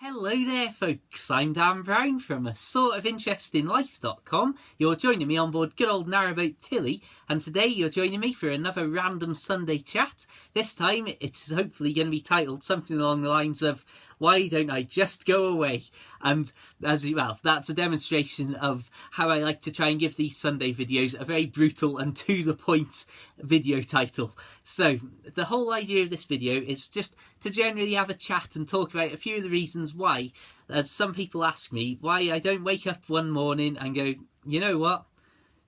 Hello there folks, I'm Dan Brown from a sort of interestinglife.com. You're joining me on board good old narrowboat Tilly, and today you're joining me for another random Sunday chat. This time it's hopefully going to be titled something along the lines of "Why don't I just go away?" And that's a demonstration of how I like to try and give these Sunday videos a very brutal and to the point video title. So the whole idea of this video is just to generally have a chat and talk about a few of the reasons why, as some people ask me, why I don't wake up one morning and go, you know what?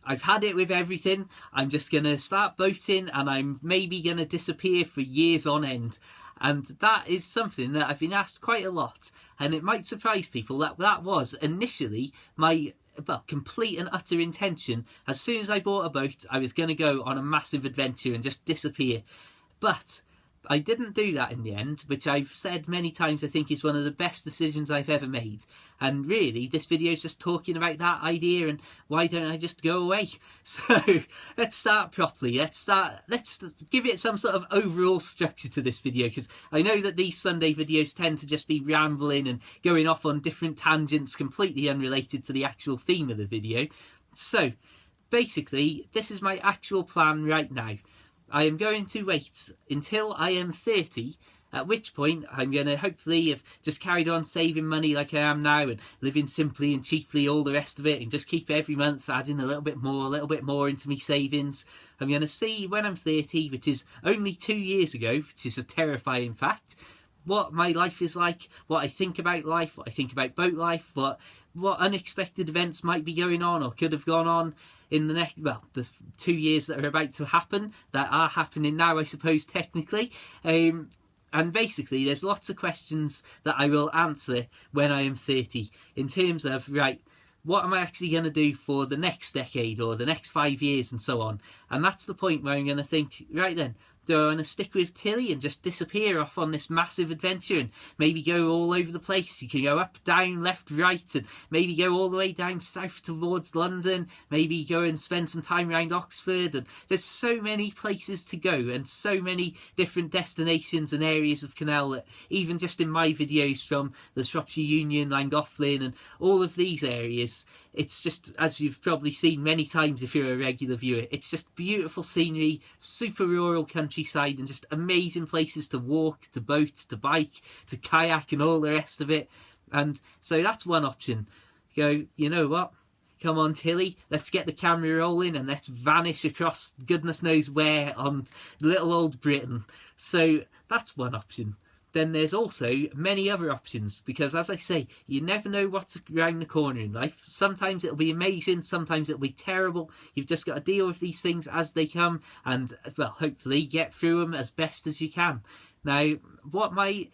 I've had it with everything. I'm just going to start boating and I'm maybe going to disappear for years on end. And that is something that I've been asked quite a lot. And it might surprise people that that was initially my complete and utter intention. As soon as I bought a boat, I was going to go on a massive adventure and just disappear. But I didn't do that in the end, which I've said many times I think is one of the best decisions I've ever made. And really, this video is just talking about that idea and why don't I just go away? So let's start properly. Let's give it some sort of overall structure to this video, because I know that these Sunday videos tend to just be rambling and going off on different tangents completely unrelated to the actual theme of the video. So basically, this is my actual plan right now. I am going to wait until I am 30, at which point I'm going to hopefully have just carried on saving money like I am now and living simply and cheaply, all the rest of it, and just keep every month adding a little bit more into me savings. I'm going to see when I'm 30, which is only 2 years ago, which is a terrifying fact, what my life is like, what I think about life, what I think about boat life, what unexpected events might be going on or could have gone on in the the 2 years that are about to happen, that are happening now, I suppose, technically. And basically, there's lots of questions that I will answer when I am 30 in terms of, right, what am I actually going to do for the next decade or the next 5 years and so on? And that's the point where I'm going to think, right then, do I want to stick with Tilly and just disappear off on this massive adventure and maybe go all over the place? You can go up, down, left, right, and maybe go all the way down south towards London, maybe go and spend some time around Oxford. And there's so many places to go and so many different destinations and areas of canal that even just in my videos from the Shropshire Union, Llangollen and all of these areas, it's just, as you've probably seen many times if you're a regular viewer, it's just beautiful scenery, super rural countryside and just amazing places to walk, to boat, to bike, to kayak and all the rest of it. And so that's one option. Go, you know what? Come on, Tilly, let's get the camera rolling and let's vanish across goodness knows where on little old Britain. So that's one option. Then there's also many other options, because as I say, you never know what's around the corner in life. Sometimes it'll be amazing, sometimes it'll be terrible. You've just got to deal with these things as they come and, well, hopefully get through them as best as you can. Now, what my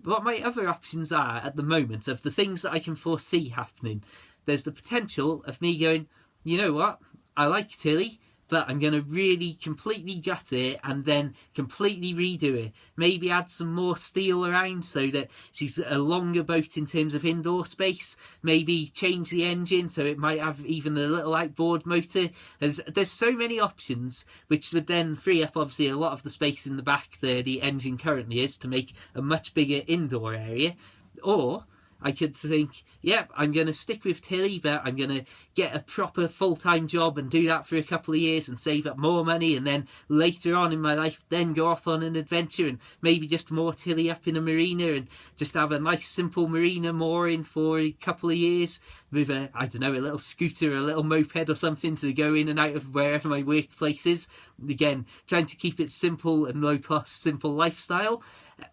other options are at the moment of the things that I can foresee happening, there's the potential of me going, you know what, I like Tilly, but I'm going to really completely gut it and then completely redo it. Maybe add some more steel around so that she's a longer boat in terms of indoor space. Maybe change the engine so it might have even a little outboard motor. There's so many options, which would then free up obviously a lot of the space in the back there the engine currently is to make a much bigger indoor area. Or I could think, yeah, I'm going to stick with Tilly, but I'm going to get a proper full-time job and do that for a couple of years and save up more money, and then later on in my life then go off on an adventure and maybe just moor Tilly up in a marina and just have a nice simple marina mooring for a couple of years with a little scooter or a little moped or something to go in and out of wherever my workplace is. Again, trying to keep it simple and low-cost, simple lifestyle.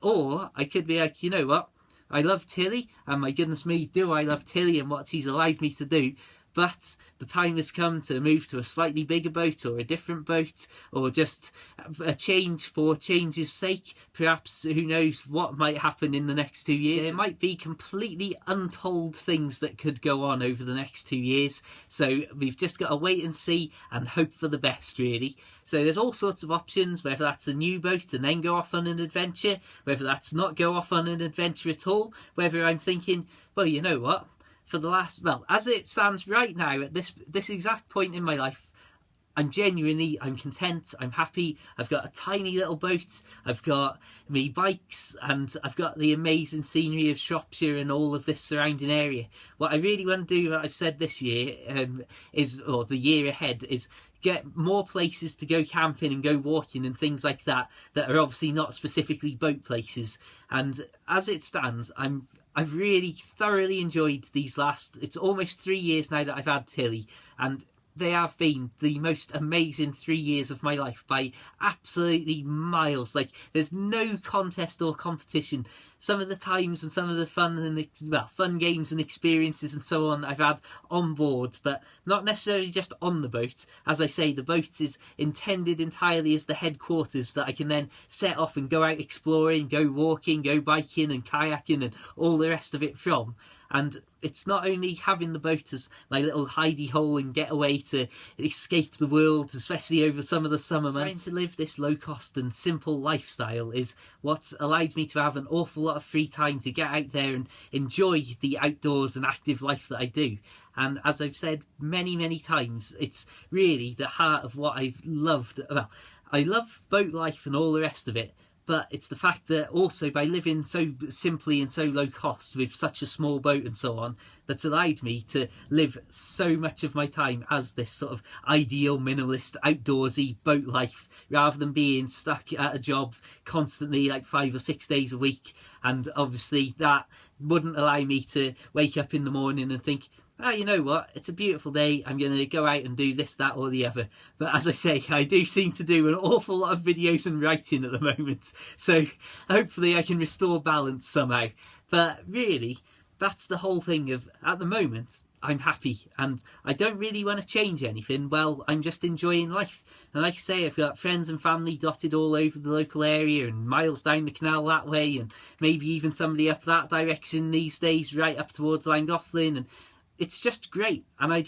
Or I could be like, you know what? I love Tilly, and my goodness me, do I love Tilly and what he's allowed me to do. But the time has come to move to a slightly bigger boat or a different boat, or just a change for change's sake. Perhaps, who knows what might happen in the next 2 years. There might be completely untold things that could go on over the next 2 years. So we've just got to wait and see and hope for the best, really. So there's all sorts of options, whether that's a new boat and then go off on an adventure, whether that's not go off on an adventure at all, whether I'm thinking, well, you know what? For the last, as it stands right now at this exact point in my life, I'm content, I'm happy. I've got a tiny little boat, I've got me bikes, and I've got the amazing scenery of Shropshire and all of this surrounding area. What I really want to do, what I've said this year, or the year ahead, is get more places to go camping and go walking and things like that are obviously not specifically boat places. And as it stands, I've really thoroughly enjoyed these it's almost 3 years now that I've had Tilly, and they have been the most amazing 3 years of my life by absolutely miles. Like, there's no contest or competition. Some of the times and some of the fun games and experiences and so on I've had on board, but not necessarily just on the boat. As I say, the boat is intended entirely as the headquarters that I can then set off and go out exploring, go walking, go biking and kayaking and all the rest of it from. And it's not only having the boat as my little hidey hole and getaway to escape the world, especially over some of the summer months. Trying to live this low cost and simple lifestyle is what's allowed me to have an awful lot of free time to get out there and enjoy the outdoors and active life that I do. And as I've said many, many times, it's really the heart of what I've loved. Well, I love boat life and all the rest of it, but it's the fact that also by living so simply and so low cost with such a small boat and so on, that's allowed me to live so much of my time as this sort of ideal minimalist outdoorsy boat life, rather than being stuck at a job constantly like 5 or 6 days a week. And obviously that wouldn't allow me to wake up in the morning and think, you know what, it's a beautiful day, I'm going to go out and do this, that or the other. But as I say, I do seem to do an awful lot of videos and writing at the moment, so hopefully I can restore balance somehow. But really, that's the whole thing of, at the moment, I'm happy and I don't really want to change anything. Well, I'm just enjoying life. And like I say, I've got friends and family dotted all over the local area and miles down the canal that way, and maybe even somebody up that direction these days, right up towards Llangollen, and it's just great. And I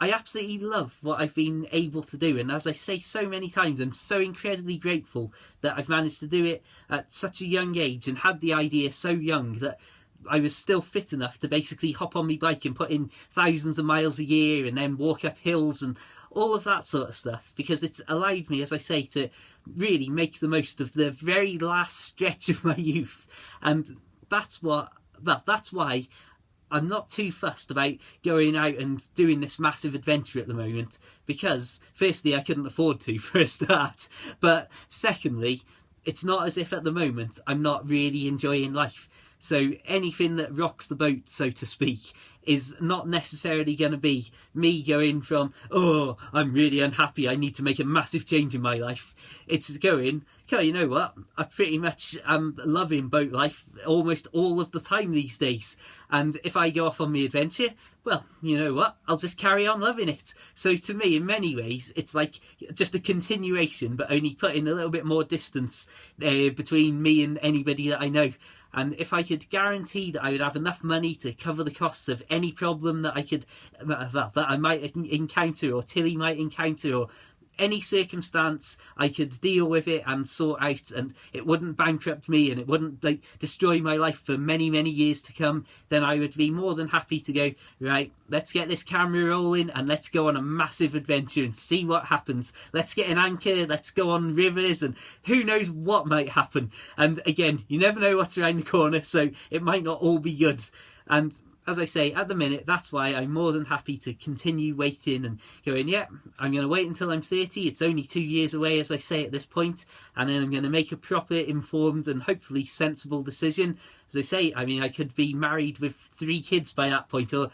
absolutely love what I've been able to do. And as I say so many times, I'm so incredibly grateful that I've managed to do it at such a young age and had the idea so young that I was still fit enough to basically hop on my bike and put in thousands of miles a year and then walk up hills and all of that sort of stuff, because it's allowed me, as I say, to really make the most of the very last stretch of my youth. And that's why I'm not too fussed about going out and doing this massive adventure at the moment, because firstly, I couldn't afford to for a start, but secondly, it's not as if at the moment I'm not really enjoying life. So anything that rocks the boat, so to speak, is not necessarily going to be me going from, oh, I'm really unhappy, I need to make a massive change in my life. It's going, okay, you know what, I pretty much am loving boat life almost all of the time these days. And if I go off on my adventure, well, you know what, I'll just carry on loving it. So to me, in many ways, it's like just a continuation, but only putting a little bit more distance between me and anybody that I know. And if I could guarantee that I would have enough money to cover the costs of any problem that I might encounter, or Tilly might encounter, or any circumstance, I could deal with it and sort out, and it wouldn't bankrupt me and it wouldn't destroy my life for many, many years to come, then I would be more than happy to go, right, let's get this camera rolling and let's go on a massive adventure and see what happens. Let's get an anchor, let's go on rivers, and who knows what might happen. And again, you never know what's around the corner, so it might not all be good. And as I say, at the minute, that's why I'm more than happy to continue waiting and going, yeah, I'm going to wait until I'm 30. It's only 2 years away, as I say, at this point, and then I'm going to make a proper, informed and hopefully sensible decision. As I say, I mean, I could be married with 3 kids by that point, or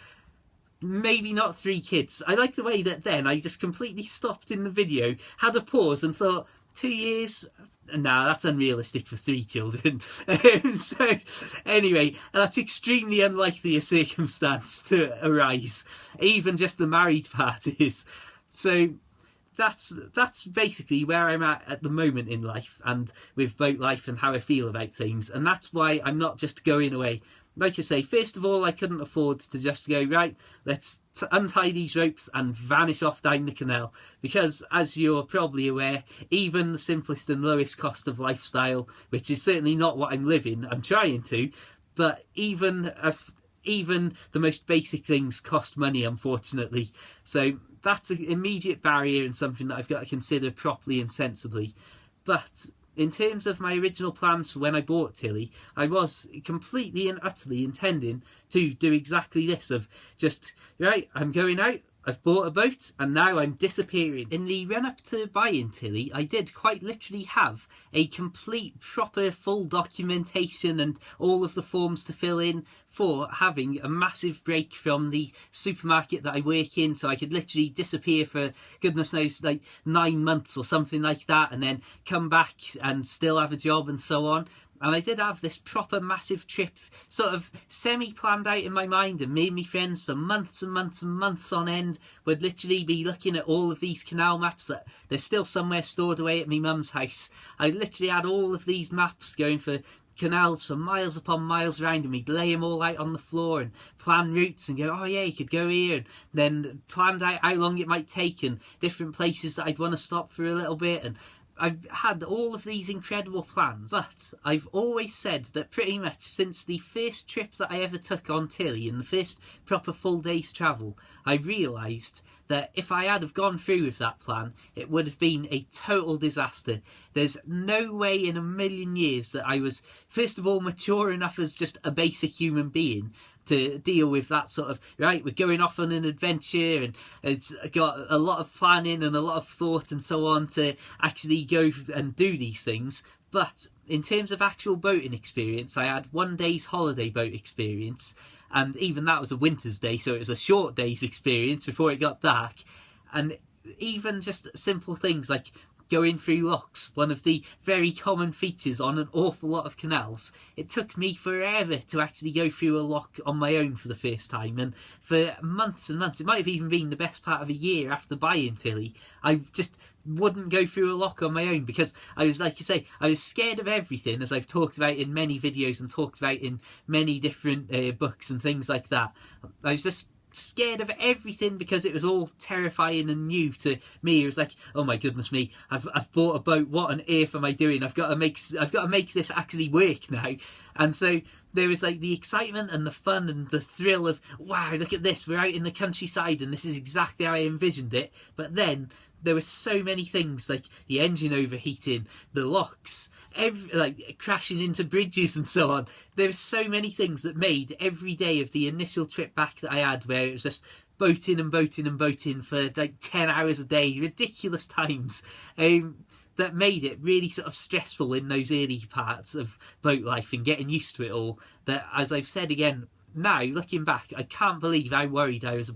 maybe not 3 kids. I like the way that then I just completely stopped in the video, had a pause and thought, 2 years? Nah, that's unrealistic for 3 children. So anyway, that's extremely unlikely a circumstance to arise. Even just the married part is. So that's basically where I'm at the moment in life, and with boat life and how I feel about things. And that's why I'm not just going away. Like I say, first of all, I couldn't afford to just go, right, let's untie these ropes and vanish off down the canal. Because, as you're probably aware, even the simplest and lowest cost of lifestyle, which is certainly not what I'm living, I'm trying to, but even even the most basic things cost money, unfortunately. So that's an immediate barrier and something that I've got to consider properly and sensibly. But in terms of my original plans for when I bought Tilly, I was completely and utterly intending to do exactly this, of just, right, I'm going out, I've bought a boat, and now I'm disappearing. In the run-up to buying Tilly, I did quite literally have a complete, proper, full documentation and all of the forms to fill in for having a massive break from the supermarket that I work in, so I could literally disappear for, goodness knows, like 9 months or something like that, and then come back and still have a job and so on. And I did have this proper massive trip sort of semi-planned out in my mind, and me and my friends for months and months and months on end would literally be looking at all of these canal maps that there's still somewhere stored away at my mum's house. I literally had all of these maps going for canals for miles upon miles around, and we'd lay them all out on the floor and plan routes and go, oh yeah, you could go here, and then planned out how long it might take and different places that I'd want to stop for a little bit. And I've had all of these incredible plans, but I've always said that pretty much since the first trip that I ever took on Tilly, and the first proper full day's travel, I realised that if I had have gone through with that plan, it would have been a total disaster. There's no way in a million years that I was, first of all, mature enough as just a basic human being to deal with that sort of, right, we're going off on an adventure and it's got a lot of planning and a lot of thought and so on to actually go and do these things. But in terms of actual boating experience, I had 1 day's holiday boat experience, and even that was a winter's day, so it was a short day's experience before it got dark. And even just simple things like going through locks, one of the very common features on an awful lot of canals. It took me forever to actually go through a lock on my own for the first time, and for months and months, it might have even been the best part of a year after buying Tilly, I just wouldn't go through a lock on my own because I was, like you say, I was scared of everything, as I've talked about in many videos and talked about in many different books and things like that. I was just scared of everything because it was all terrifying and new to me. It was like, oh my goodness me, I've bought a boat, what on earth am I doing? I've got to make this actually work now. And so there was like the excitement and the fun and the thrill of, wow, look at this, we're out in the countryside and this is exactly how I envisioned it. But then there were so many things, like the engine overheating, the locks, like crashing into bridges and so on. There were so many things that made every day of the initial trip back that I had, where it was just boating and boating and boating for like 10 hours a day, ridiculous times, that made it really sort of stressful in those early parts of boat life and getting used to it all. That, as I've said again, now, looking back, I can't believe how worried I was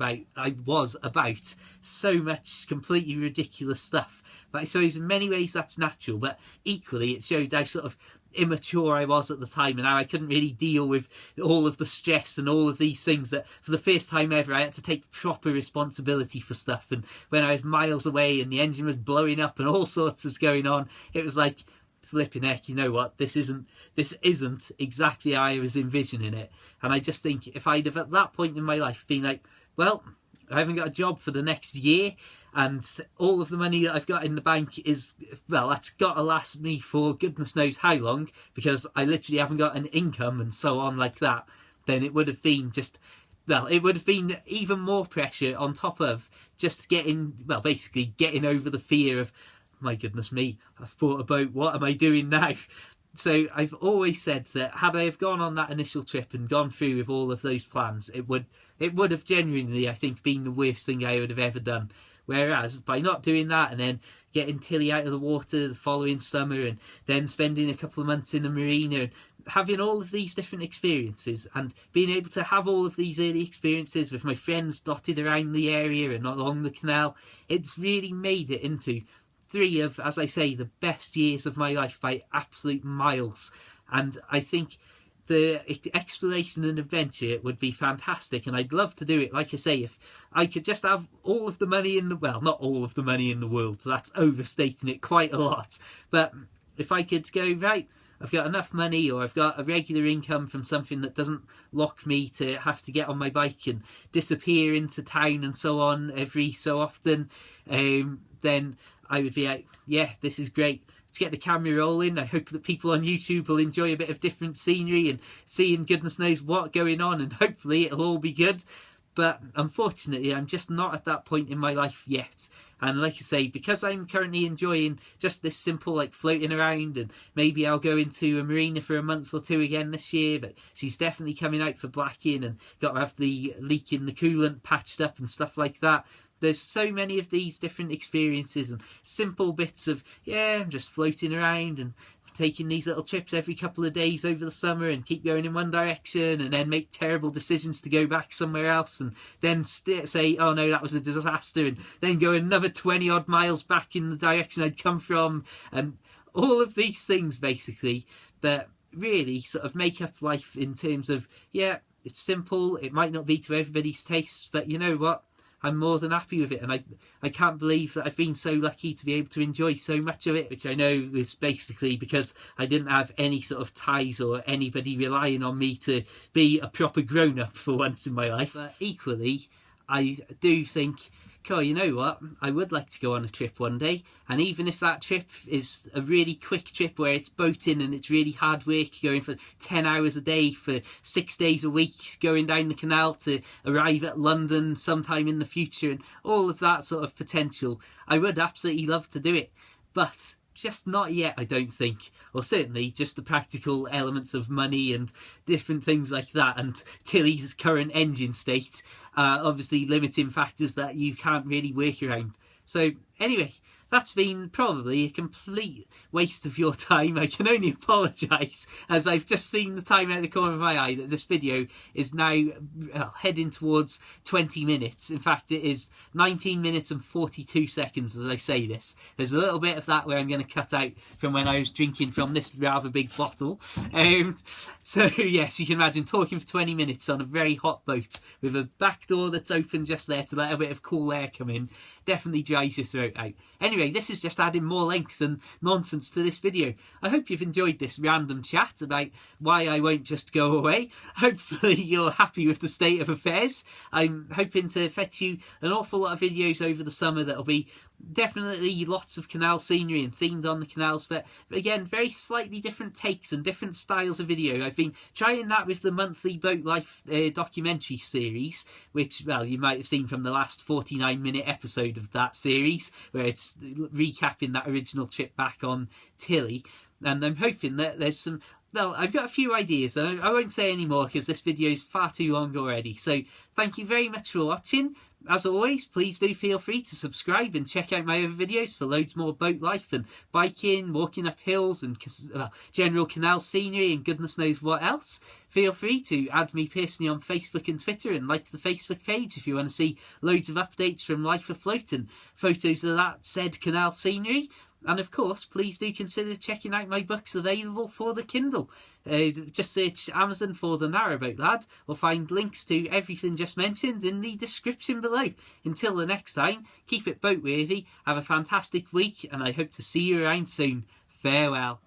about so much completely ridiculous stuff. But I suppose in many ways that's natural, but equally it shows how sort of immature I was at the time and how I couldn't really deal with all of the stress and all of these things, that for the first time ever I had to take proper responsibility for stuff. And when I was miles away and the engine was blowing up and all sorts was going on, it was like, flipping heck, you know what, this isn't exactly how I was envisioning it. And I just think if I'd have at that point in my life been like, well, I haven't got a job for the next year and all of the money that I've got in the bank is, well, that's got to last me for goodness knows how long because I literally haven't got an income and so on like that, then it would have been just, well, it would have been even more pressure on top of just basically getting over the fear of, my goodness me, I've bought a boat, what am I doing now? So I've always said that had I have gone on that initial trip and gone through with all of those plans, it would have genuinely, I think, been the worst thing I would have ever done. Whereas by not doing that and then getting Tilly out of the water the following summer and then spending a couple of months in the marina and having all of these different experiences and being able to have all of these early experiences with my friends dotted around the area and along the canal, it's really made it into 3 of, as I say, the best years of my life by absolute miles. And I think the exploration and adventure would be fantastic, and I'd love to do it. Like I say, if I could just have all of the money in the, well, not all of the money in the world, that's overstating it quite a lot, but if I could go, right, I've got enough money or I've got a regular income from something that doesn't lock me to have to get on my bike and disappear into town and so on every so often, then I would be like, yeah, this is great. to get the camera rolling. I hope that people on YouTube will enjoy a bit of different scenery and seeing goodness knows what going on, and hopefully it'll all be good. But unfortunately, I'm just not at that point in my life yet. And like I say, because I'm currently enjoying just this simple like floating around, and maybe I'll go into a marina for a month or two again this year, but she's definitely coming out for blacking and got to have the leak in the coolant patched up and stuff like that. There's so many of these different experiences and simple bits of, yeah, I'm just floating around and taking these little trips every couple of days over the summer and keep going in one direction and then make terrible decisions to go back somewhere else and then say, oh no, that was a disaster, and then go another 20 odd miles back in the direction I'd come from, and all of these things basically that really sort of make up life in terms of, yeah, it's simple, it might not be to everybody's tastes, but you know what? I'm more than happy with it, and I can't believe that I've been so lucky to be able to enjoy so much of it, which I know is basically because I didn't have any sort of ties or anybody relying on me to be a proper grown-up for once in my life. But equally, I do think, cool, you know what, I would like to go on a trip one day, and even if that trip is a really quick trip where it's boating and it's really hard work going for 10 hours a day for 6 days a week going down the canal to arrive at London sometime in the future and all of that sort of potential, I would absolutely love to do it, but just not yet, I don't think. Or certainly just the practical elements of money and different things like that, and Tilly's current engine state, obviously limiting factors that you can't really work around. So anyway, that's been probably a complete waste of your time. I can only apologise, as I've just seen the time out of the corner of my eye that this video is now heading towards 20 minutes. In fact, it is 19 minutes and 42 seconds as I say this. There's a little bit of that where I'm going to cut out from when I was drinking from this rather big bottle. So yes, you can imagine talking for 20 minutes on a very hot boat with a back door that's open just there to let a bit of cool air come in. Definitely dries your throat out. Anyway, this is just adding more length and nonsense to this video. I hope you've enjoyed this random chat about why I won't just go away. Hopefully you're happy with the state of affairs. I'm hoping to fetch you an awful lot of videos over the summer that'll be definitely lots of canal scenery and themed on the canals, but again, very slightly different takes and different styles of video. I've been trying that with the monthly Boat Life documentary series, which, well, you might have seen from the last 49-minute episode of that series, where it's recapping that original trip back on Tilly. And I'm hoping that there's some... Well, I've got a few ideas, and I won't say any more because this video is far too long already. So thank you very much for watching. As always, please do feel free to subscribe and check out my other videos for loads more boat life and biking, walking up hills and general canal scenery and goodness knows what else. Feel free to add me personally on Facebook and Twitter and like the Facebook page if you want to see loads of updates from Life Afloat and photos of that said canal scenery. And of course, please do consider checking out my books available for the Kindle. Just search Amazon for The Narrowboat Lad, or find links to everything just mentioned in the description below. Until the next time, keep it boat worthy, have a fantastic week, and I hope to see you around soon. Farewell.